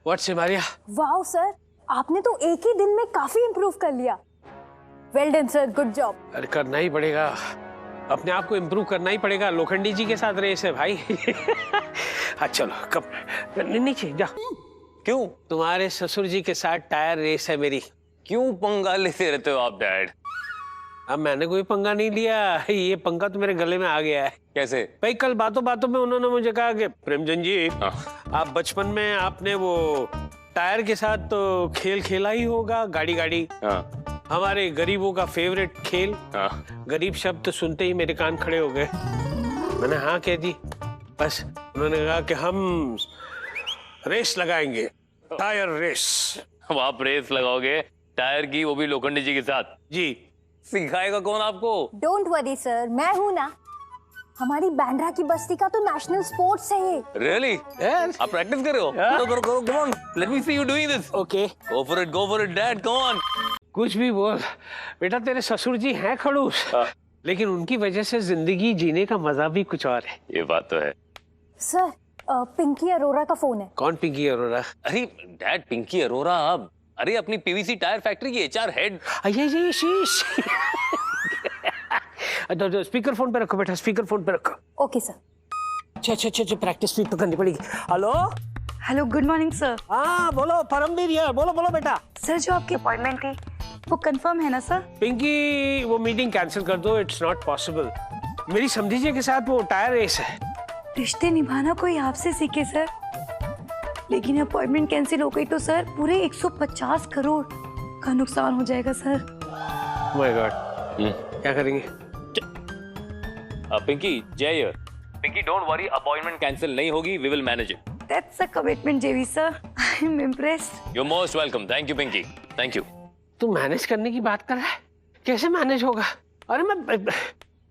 What's Maria? Wow sir, आपने तो एक ही दिन में काफी इम्प्रूव कर लिया। Well done sir, good job. अरे करना ही पड़ेगा, अपने आप को इम्प्रूव करना ही पड़ेगा। लोखंडी जी के साथ रेस है भाई। हाँ चलो, कब नीचे जा। क्यों? तुम्हारे ससुर जी के साथ टायर रेस है मेरी। क्यों पंगा लेते रहते हो आप डैड? अब मैंने कोई पंगा नहीं लिया, ये पंगा तो मेरे गले में आ गया है। कैसे? भाई कल बातों बातों में उन्होंने मुझे कहा कि प्रेमचंद जी, आप बचपन में आपने वो टायर के साथ तो खेल खेला ही होगा, गाड़ी गाड़ी। हमारे गरीबों का फेवरेट खेल। गरीब शब्द सुनते ही मेरे कान खड़े हो गए। मैंने हाँ कह दी। बस उन्होंने कहा कि हम रेस लगाएंगे, टायर रेस। अब आप रेस लगाओगे टायर की, वो भी लोखंडी जी के साथ? जी। सिखाएगा कौन आपको? डोंट वरी सर, मैं हूँ ना। हमारी बांद्रा की बस्ती का तो नेशनल स्पोर्ट्स है ये। Really? Yes. आप प्रैक्टिस कर रहे हो? करो करो, come on, let me see you doing this. Okay. Go for it, Dad, come on. कुछ भी बोल बेटा, तेरे ससुर जी हैं खड़ूस, लेकिन उनकी वजह से जिंदगी जीने का मजा भी कुछ और है। ये बात तो है। सर, पिंकी अरोरा का फोन है। कौन पिंकी अरोरा? अरे डैड, पिंकी अरोरा अब, अरे अपनी पीवीसी टायर फैक्ट्री की एचआर हेड। ये शीश। स्पीकर फोन पे रखो बेटा, स्पीकर फोन पे रखो। Okay sir. अच्छा, प्रैक्टिस भी तो करनी पड़ेगी। Hello hello, good morning sir. हाँ बोलो, परमवीर यार, बोलो बोलो बेटा। सर, जो आपकी अपॉइंटमेंट थी वो कंफर्म है ना सर? पिंकी, वो मीटिंग कैंसिल कर दो, इट्स नॉट पॉसिबल। मेरी समझी जी के साथ वो टायर रेस है। रिश्ते निभाना कोई आपसे सीखे सर, लेकिन अपॉइंटमेंट कैंसिल हो गई तो सर पूरे 150 करोड़ का नुकसान हो जाएगा सर। माय गॉड, क्या करेंगे? Pinky, Jay here. Pinky, don't worry, appointment cancel नहीं होगी, we will manage it. That's a commitment JV sir, I am impressed. You are most welcome. Thank you Pinky, thank you. तू मैनेज करने की बात कर रहा है? कैसे मैनेज होगा? अरे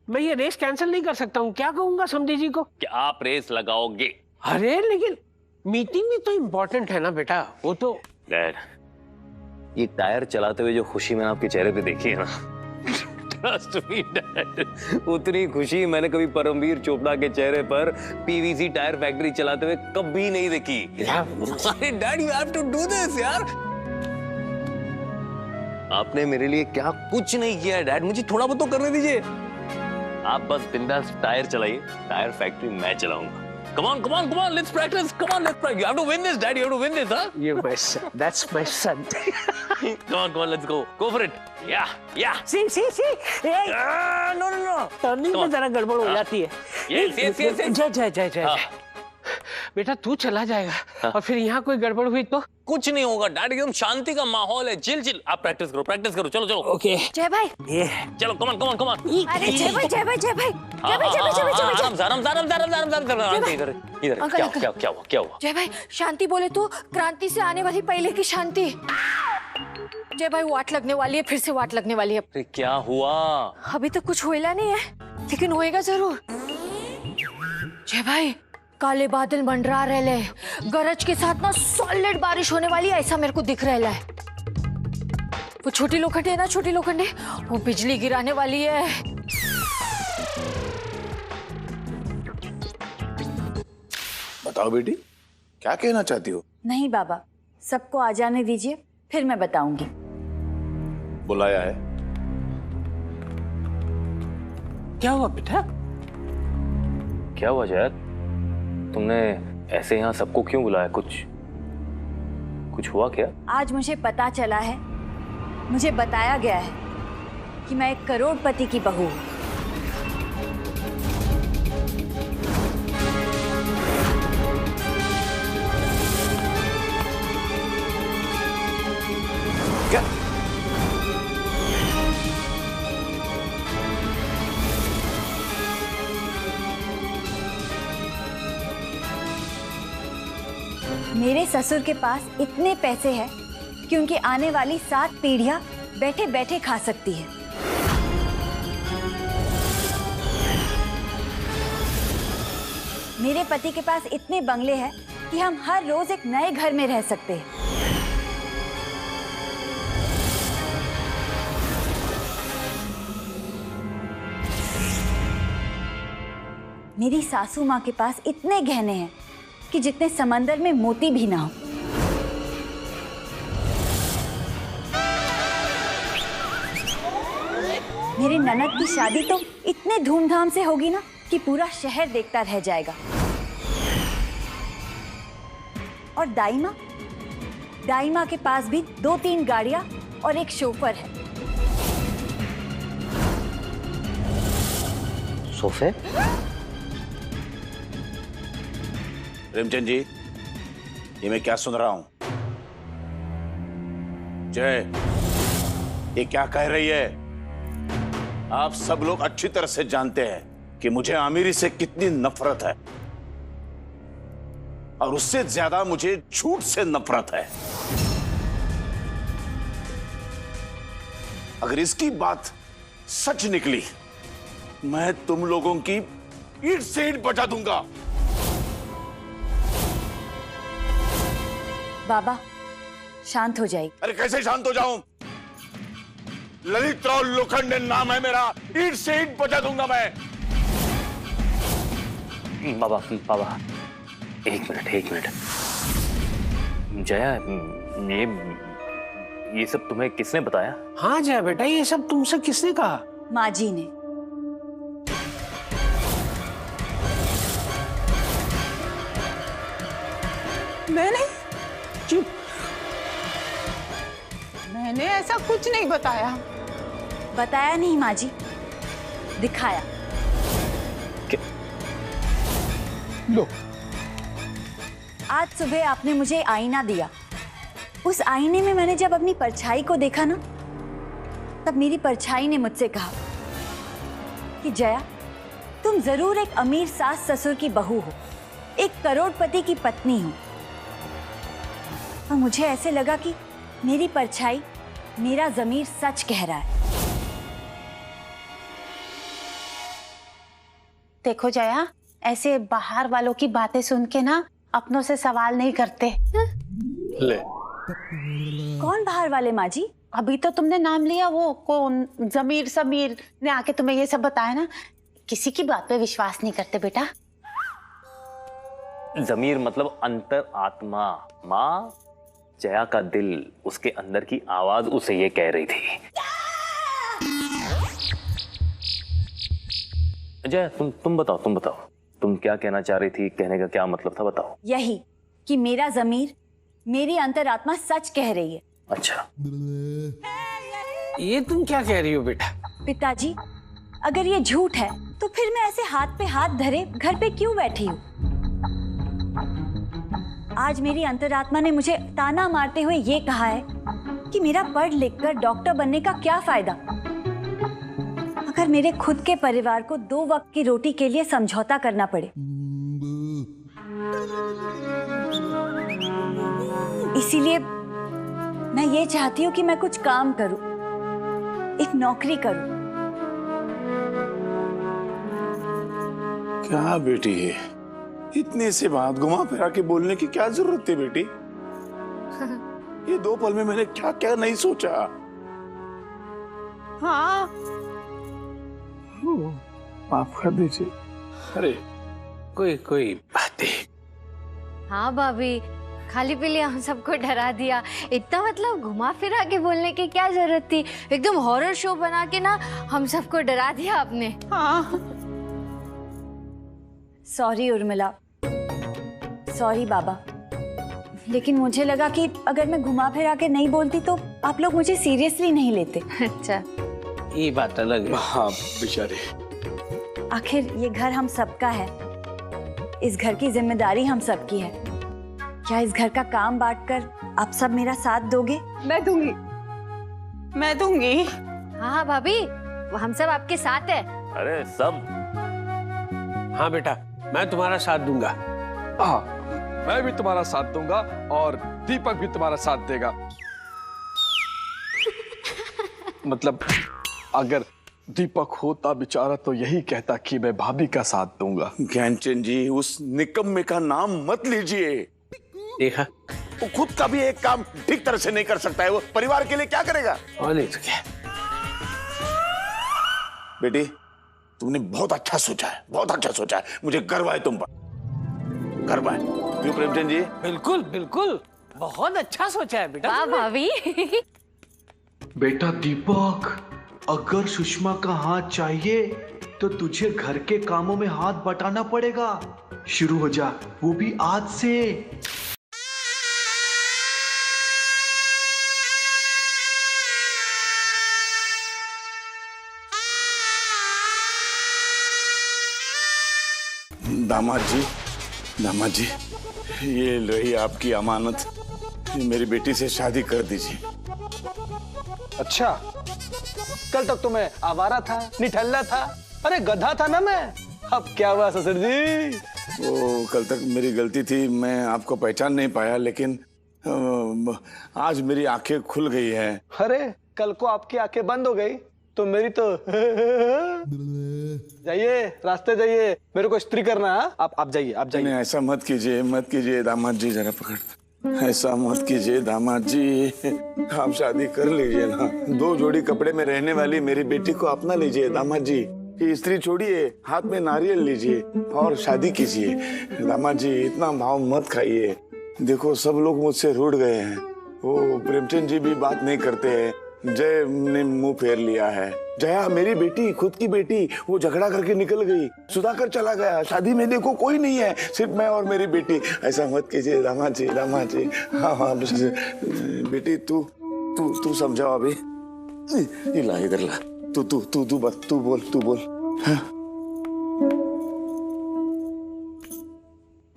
मैं ये रेस कैंसिल नहीं कर सकता हूँ। क्या कहूंगा समझी जी को कि आप रेस लगाओगे? अरे लेकिन मीटिंग भी तो इम्पोर्टेंट है ना बेटा। वो तो डैड, ये टायर चलाते हुए जो खुशी मैंने आपके चेहरे पे देखी है ना, ट्रस्ट मी डैड, उतनी खुशी मैंने कभी परमवीर चोपड़ा के चेहरे पर पीवीसी टायर फैक्ट्री चलाते हुए कभी नहीं देखी। अरे dad, you have to do this यार। आपने मेरे लिए क्या कुछ नहीं किया डैड, मुझे थोड़ा बहुत तो करने दीजिए। आप बस बिंदास टायर चलाइए, टायर फैक्ट्री मैं चलाऊंगा। Come on, let's practice. Come on, let's practice. You have to win this, Dad. You have to win this, huh? You're my son. That's my son. Come on, let's go. Go for it. Yeah. See. No. Turning में जरा गड़बड़ हो जाती है। Yes. जय। बेटा तू चला जाएगा और फिर यहाँ कोई गड़बड़ हुई तो? कुछ नहीं होगा डैड, एकदम शांति का माहौल है। चिल। आप प्रैक्टिस करो। चलो। ओके। जय भाई। ये चलो, कम ऑन। अरे जय भाई। इधर क्या हुआ? जय भाई, शांति बोले तो क्रांति से आने वाली पहले की शांति। जय भाई, वाट लगने वाली है, फिर से वाट लगने वाली है। अरे क्या हुआ? अभी तक कुछ होएला नहीं है, लेकिन होएगा जरूर। जय भाई, काले बादल मंडरा रहे, गरज के साथ ना सॉलिड बारिश होने वाली है, ऐसा मेरे को दिख रहा है। वो छोटी लोखंडे है ना, वो बिजली गिराने वाली है। बताओ बेटी, क्या कहना चाहती हो? नहीं बाबा, सबको आ जाने दीजिए, फिर मैं बताऊंगी। बुलाया है? क्या हुआ बेटा? क्या हुआ जयत? तुमने ऐसे यहाँ सबको क्यों बुलाया? कुछ हुआ क्या? आज मुझे पता चला है, मुझे बताया गया है कि मैं एक करोड़पति की बहू हूँ। क्या? मेरे ससुर के पास इतने पैसे हैं कि उनकी आने वाली 7 पीढ़ियां बैठे बैठे खा सकती है। मेरे पति के पास इतने बंगले हैं कि हम हर रोज एक नए घर में रह सकते हैं। मेरी सासू माँ के पास इतने गहने हैं कि जितने समंदर में मोती भी ना हो। मेरी ननद की शादी तो इतने धूमधाम से होगी ना कि पूरा शहर देखता रह जाएगा। और दाइमा के पास भी 2-3 गाड़ियां और एक शोफर है। सोफे? प्रेमचंद जी, ये मैं क्या सुन रहा हूं? जय, ये क्या कह रही है? आप सब लोग अच्छी तरह से जानते हैं कि मुझे आमिरी से कितनी नफरत है, और उससे ज्यादा मुझे झूठ से नफरत है। अगर इसकी बात सच निकली, मैं तुम लोगों की ईंट से ईंट बचा दूंगा। बाबा, शांत हो जाइए। अरे कैसे शांत हो जाऊं? ललित राव लोखंडे नाम है मेरा, ईंट से ईंट बचा दूंगा मैं। बाबा बाबा, एक मिनट। जया, ये सब तुम्हें किसने बताया? हाँ जया बेटा, ये सब तुमसे किसने कहा? माँ जी ने। मैंने चुप। मैंने ऐसा कुछ नहीं बताया। बताया नहीं माँ जी, दिखाया। लो। आज सुबह आपने मुझे आईना दिया। उस आईने में मैंने जब अपनी परछाई को देखा ना, तब मेरी परछाई ने मुझसे कहा कि जया, तुम जरूर एक अमीर सास ससुर की बहू हो, एक करोड़पति की पत्नी हो। और मुझे ऐसे लगा कि मेरी परछाई, मेरा ज़मीर सच कह रहा है। देखो जया, ऐसे बाहर वालों की बातें सुन के ना अपनों से सवाल नहीं करते। ले। कौन बाहर वाले माँ जी? अभी तो तुमने नाम लिया, वो कौन जमीर समीर ने आके तुम्हें ये सब बताया ना। किसी की बात पे विश्वास नहीं करते बेटा। जमीर मतलब अंतर आत्मा। माँ, जया का दिल, उसके अंदर की आवाज उसे ये कह रही थी। जया, तुम बताओ, तुम क्या कहना चाह रही थी? कहने का क्या मतलब था, बताओ। यही कि मेरा ज़मीर, मेरी अंतरात्मा सच कह रही है। अच्छा, ये तुम क्या कह रही हो बेटा? पिताजी, अगर ये झूठ है तो फिर मैं ऐसे हाथ पे हाथ धरे घर पे क्यों बैठी हूँ? आज मेरी अंतरात्मा ने मुझे ताना मारते हुए ये कहा है कि मेरा पढ़ लिख कर डॉक्टर बनने का क्या फायदा, अगर मेरे खुद के परिवार को 2 वक्त की रोटी के लिए समझौता करना पड़े। इसीलिए मैं ये चाहती हूँ कि मैं कुछ काम करूं, एक नौकरी करूं। क्या बेटी है, इतने से बात घुमा फिरा के बोलने की क्या जरूरत थी बेटी? ये 2 पल में मैंने क्या क्या नहीं सोचा। हाँ, माफ कर दीजिए। अरे कोई बात नहीं। हाँ भाभी, खाली पीली हम सबको डरा दिया। इतना मतलब घुमा फिरा के बोलने की क्या जरूरत थी? एकदम हॉरर शो बना के ना हम सबको डरा दिया आपने। हाँ। सॉरी उर्मिला, सॉरी बाबा, लेकिन मुझे लगा कि अगर मैं घुमा फिरा के नहीं बोलती तो आप लोग मुझे सीरियसली नहीं लेते। अच्छा, ये बात अलग है। हाँ बेचारे, आखिर ये घर हम सबका है, इस घर की जिम्मेदारी हम सबकी है। क्या इस घर का काम बांटकर आप सब मेरा साथ दोगे? मैं दूंगी। हाँ भाभी, हम सब आपके साथ है। अरे सब। हाँ बेटा, मैं तुम्हारा साथ दूंगा। हाँ, मैं भी तुम्हारा साथ दूंगा और दीपक भी तुम्हारा साथ देगा। मतलब अगर दीपक होता बेचारा तो यही कहता कि मैं भाभी का साथ दूंगा। ज्ञानचंद जी, उस निकम्मे का नाम मत लीजिए। देखा, वो खुद का भी एक काम ठीक तरह से नहीं कर सकता है, वो परिवार के लिए क्या करेगा? और नहीं तो क्या। बेटी, तुमने बहुत अच्छा सोचा है, बहुत अच्छा सोचा है। मुझे गर्व है तुम पर, गर्व है। क्यों प्रेमचंद जी? बिल्कुल बिल्कुल, बहुत अच्छा सोचा है बेटा। हाँ भाभी। बेटा दीपक, अगर सुषमा का हाथ चाहिए तो तुझे घर के कामों में हाथ बटाना पड़ेगा। शुरू हो जा, वो भी आज से। दामाद जी, ये रही आपकी अमानत। मेरी बेटी से शादी कर दीजिए। अच्छा, कल तक तो मैं आवारा था, निठल्ला था, अरे गधा था ना मैं। अब क्या हुआ ससुर जी? वो कल तक मेरी गलती थी, मैं आपको पहचान नहीं पाया, लेकिन आज मेरी आंखें खुल गई हैं। अरे कल को आपकी आंखें बंद हो गई तो मेरी तो जाइए, रास्ते जाइए, मेरे को स्त्री करना है। आप जाइए, आप जाइए। नहीं, ऐसा मत कीजिए दामाद जी, जरा पकड़। ऐसा मत कीजिए दामाद जी, आप शादी कर लीजिए ना। 2 जोड़ी कपड़े में रहने वाली मेरी बेटी को अपना लीजिए दामाद जी। ये स्त्री छोड़िए, हाथ में नारियल लीजिए और शादी कीजिए। दामाद जी, इतना भाव मत खाइए। देखो, सब लोग मुझसे रूठ गए हैं। वो प्रेमचंद जी भी बात नहीं करते हैं। जय ने मुंह फेर लिया है। जया मेरी बेटी, खुद की बेटी, वो झगड़ा करके निकल गई, सुधाकर चला गया। शादी में देखो कोई नहीं है, सिर्फ मैं और मेरी बेटी। ऐसा मत कीजिए दामाद जी। हाँ, बेटी तू समझाओ अभी। ला इधर ला। तू बोल। हाँ?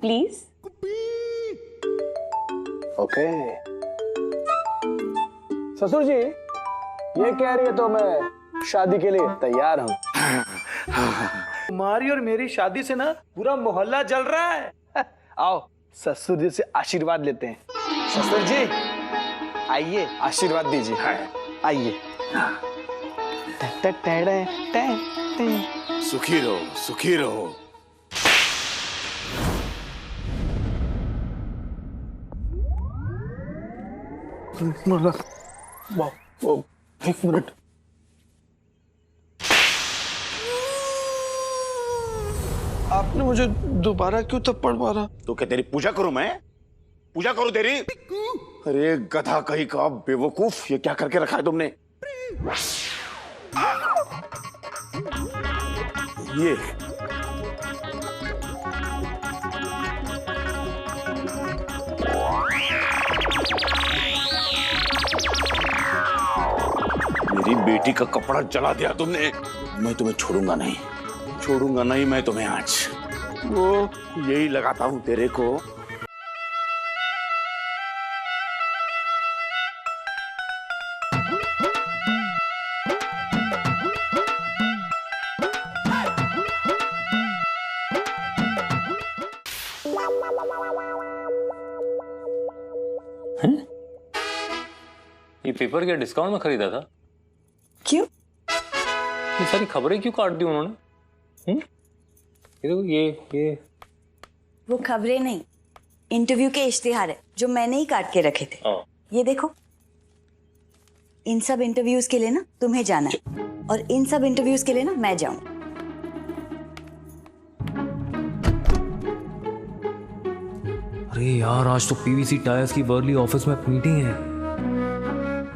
प्लीज। ओके। ससुर जी, ये कह रही है तो मैं शादी के लिए तैयार हूँ। तुम्हारी और मेरी शादी से ना पूरा मोहल्ला जल रहा है। आओ ससुर जी से आशीर्वाद लेते हैं। ससुर जी आइए, आशीर्वाद दीजिए। आइए। सुखी रहो। एक मिनट। आपने मुझे दोबारा क्यों थप्पड़ मारा? तो क्या तेरी पूजा करूं मैं? पूजा करूं तेरी? अरे गधा कहीं का बेवकूफ, ये क्या करके रखा है तुमने? ये मेरी बेटी का कपड़ा जला दिया तुमने। मैं तुम्हें छोड़ूंगा नहीं मैं तुम्हें आज। वो यही लगाता हूं तेरे को। ये पेपर क्या डिस्काउंट में खरीदा था? क्यों? ये सारी खबरें क्यों काट दी उन्होंने? ये वो खबरें नहीं, इंटरव्यू के इश्तिहार है जो मैंने ही काट के रखे थे। ये देखो, इन सब इंटरव्यूज के लिए ना तुम्हें जाना है और इन सब इंटरव्यूज के लिए ना मैं जाऊं। अरे यार, आज तो पीवीसी टायर्स की वर्ली ऑफिस में मीटिंग है।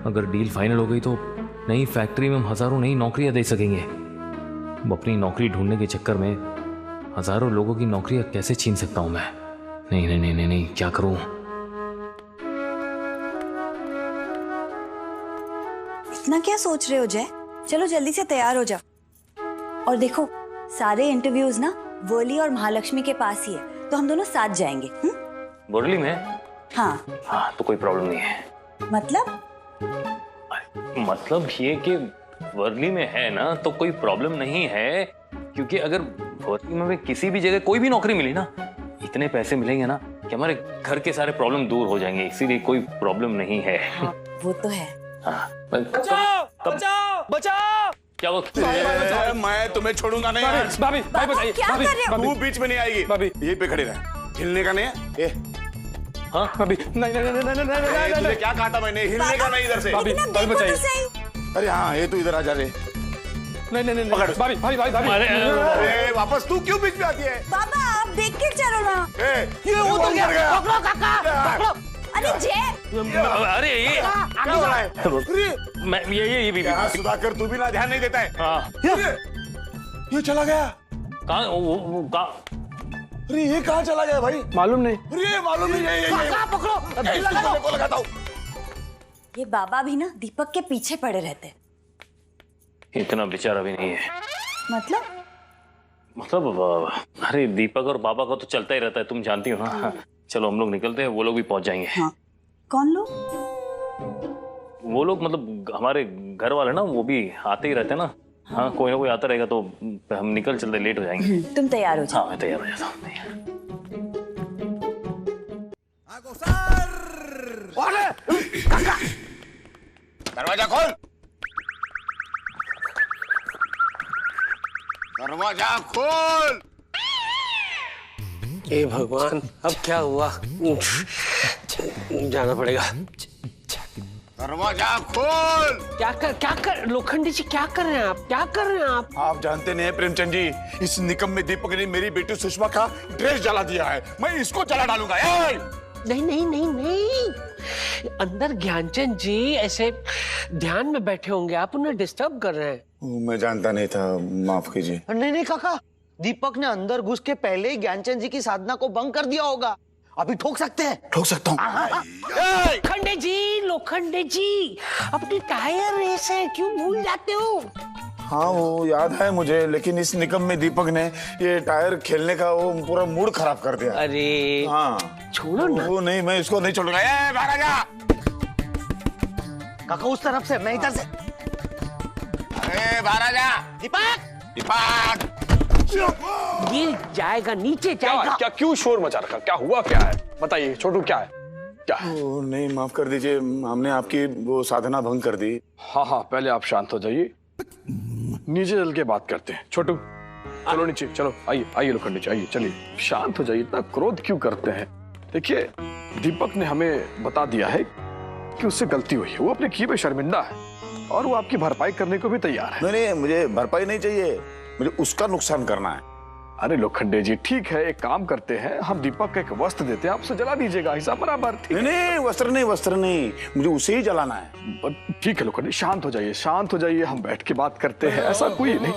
अगर डील फाइनल हो गई तो नई फैक्ट्री में हम हजारों नई नौकरियां दे सकेंगे। अपनी नौकरी ढूंढने के चक्कर में हजारों लोगों की नौकरियां कैसे छीन सकता हूं मैं? नहीं, क्या करूं? इतना क्या सोच रहे हो जय? चलो जल्दी से तैयार हो जाओ। और देखो, सारे इंटरव्यूज ना वर्ली और महालक्ष्मी के पास ही है, तो हम दोनों साथ जाएंगे। वर्ली में? हाँ, तो कोई प्रॉब्लम नहीं है। मतलब ये कि वर्ली में है ना, तो कोई प्रॉब्लम नहीं है। क्योंकि अगर वर्ली में किसी भी जगह कोई भी नौकरी मिली ना, इतने पैसे मिलेंगे ना कि हमारे घर के सारे प्रॉब्लम दूर हो जाएंगे। इसीलिए कोई प्रॉब्लम नहीं है। हाँ, वो तो है। बचाओ! क्या वो? मैं तुम्हें छोड़ूंगा नहीं। भाभी बताइए। क्या कर रहे हो? तू बीच में नहीं आएगी। भाभी यहीं पे खड़ी रह, हिलने का नहीं है। हाँ भाभी, नहीं। तुझे क्या काटा मैंने? हिलने का नहीं इधर से। भाभी बताइए। अरे हाँ, ये तू इधर आ जा रे। नहीं पकड़। भाभी। अरे वापस तू क्यों बीच में आती है? बाबा, आप देख के चलो ना। ये उतर गया। अरे जय, अरे ये क्या हो रहा है? अरे मैं ये भी यार सुधाकर, तू भी ना ध्यान नहीं देता है। हाँ ये चला गया। कहाँ वो कहाँ? अरे ये कहाँ चला गया भाई? मालूम नहीं। अरे मालूम नहीं, ये पकड़ो को लगाता हूँ। ये बाबा भी ना दीपक के पीछे पड़े रहते। इतना बेचारा भी नहीं है। मतलब अरे दीपक और बाबा का तो चलता ही रहता है, तुम जानती हो ना। चलो हम लोग निकलते हैं, वो लोग भी पहुंच जाएंगे। हाँ। कौन लोग? वो लोग मतलब हमारे घर वाले ना, वो भी आते ही रहते हैं ना। हाँ, कोई ना कोई आता रहेगा तो हम निकल चलते, लेट हो जाएंगे। तुम तैयार हो जाओ। हाँ मैं तैयार हो जाता हूँ। दरवाजा खोल, दरवाजा खोल। हे भगवान, अब क्या हुआ? जाना पड़ेगा। दरवाजा खोल। क्या कर लोखंडी जी, क्या कर रहे हैं आप? क्या कर रहे हैं आप? आप जानते नहीं है प्रेमचंद जी, इस निकम्मे दीपक ने मेरी बेटी सुषमा का ड्रेस जला दिया है। मैं इसको जला डालूंगा। नहीं, अंदर ज्ञानचंद जी ऐसे ध्यान में बैठे होंगे, आप उन्हें डिस्टर्ब कर रहे हैं। मैं जानता नहीं था, माफ कीजिए। नहीं काका, दीपक ने अंदर घुस के पहले ही ज्ञानचंद जी की साधना को भंग कर दिया होगा। अभी ठोक सकते हैं। ठोक सकता हूँ। लोखंडे जी, अपनी टायर रेस है, क्यों भूल जाते हो? हाँ वो याद है मुझे, लेकिन इस निकम्मे दीपक ने ये टायर खेलने का वो पूरा मूड खराब कर दिया। अरे हाँ छोड़ो ना। वो नहीं, मैं इसको नहीं छोड़ूंगा। बाहर आ जा। काका उस तरफ से, मैं इधर से। अरे बाहर आ जा। दीपक गिर जाएगा, नीचे जाएगा। क्या क्यों शोर मचा रखा? क्या हुआ, क्या है बताइए छोटू, क्या है? क्या है? नहीं माफ कर दीजिए, हमने आपकी वो साधना भंग कर दी। हाँ पहले आप शांत हो जाइए, नीचे चल के बात करते हैं। छोटू चलो नीचे, चलो आइए लोखंडी जी, आइए, चलिए शांत हो जाइए। इतना क्रोध क्यों करते हैं? देखिए दीपक ने हमें बता दिया है कि उससे गलती हुई है, वो अपने किए पे शर्मिंदा है और वो आपकी भरपाई करने को भी तैयार है। नहीं, मुझे भरपाई नहीं चाहिए, मुझे उसका नुकसान करना है। अरे लोखंडे जी ठीक है, एक काम करते हैं, हम दीपक का एक वस्त्र देते हैं, आप उसे जला दीजिएगा, हिसाब बराबर। ठीक है? नहीं वस्त्र नहीं, मुझे उसे ही जलाना है। ठीक है लोखंडे, शांत हो जाइए, हम बैठ के बात करते हैं, ऐसा कोई नहीं।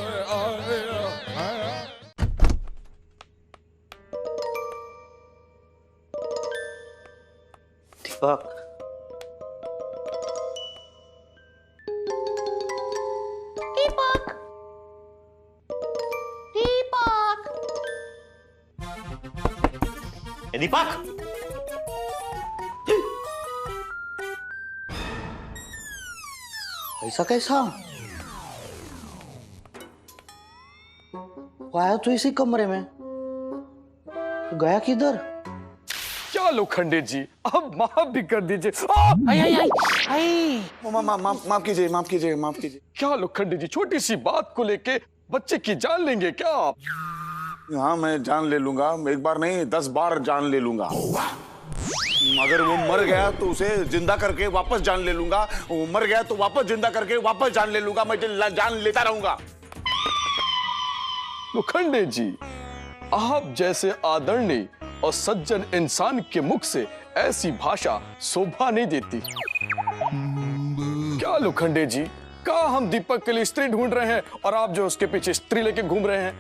दीपक, दीपक, ऐसा कैसा? आया तो इसी कमरे में, गया किधर? क्या लोखंडे जी, अब माफ भी कर दीजिए। माफ कीजिए। क्या लोखंडे जी, छोटी सी बात को लेके बच्चे की जान लेंगे क्या आप? हाँ मैं जान ले लूंगा, एक बार नहीं 10 बार जान ले लूंगा। अगर वो मर गया तो उसे जिंदा करके वापस जान ले लूंगा, वो मर गया तो वापस जिंदा करके वापस जान ले लूंगा, मैं जान लेता रहूंगा। लोखंडे जी, आप जैसे आदरणीय और सज्जन इंसान के मुख से ऐसी भाषा शोभा नहीं देती। क्या लोखंडे जी, कहा हम दीपक के लिए स्त्री ढूंढ रहे हैं और आप जो उसके पीछे स्त्री लेके घूम रहे हैं।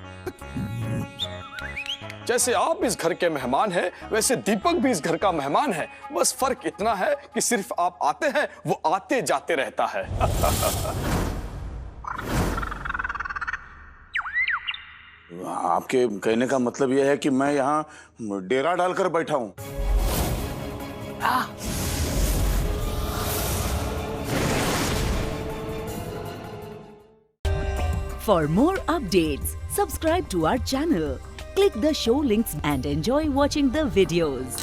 जैसे आप इस घर के मेहमान हैं, वैसे दीपक भी इस घर का मेहमान है, बस फर्क इतना है कि सिर्फ आप आते हैं, वो आते जाते रहता है। आपके कहने का मतलब यह है कि मैं यहाँ डेरा डालकर बैठा हूँ? For more updates, subscribe to our channel, click the show links and enjoy watching the videos.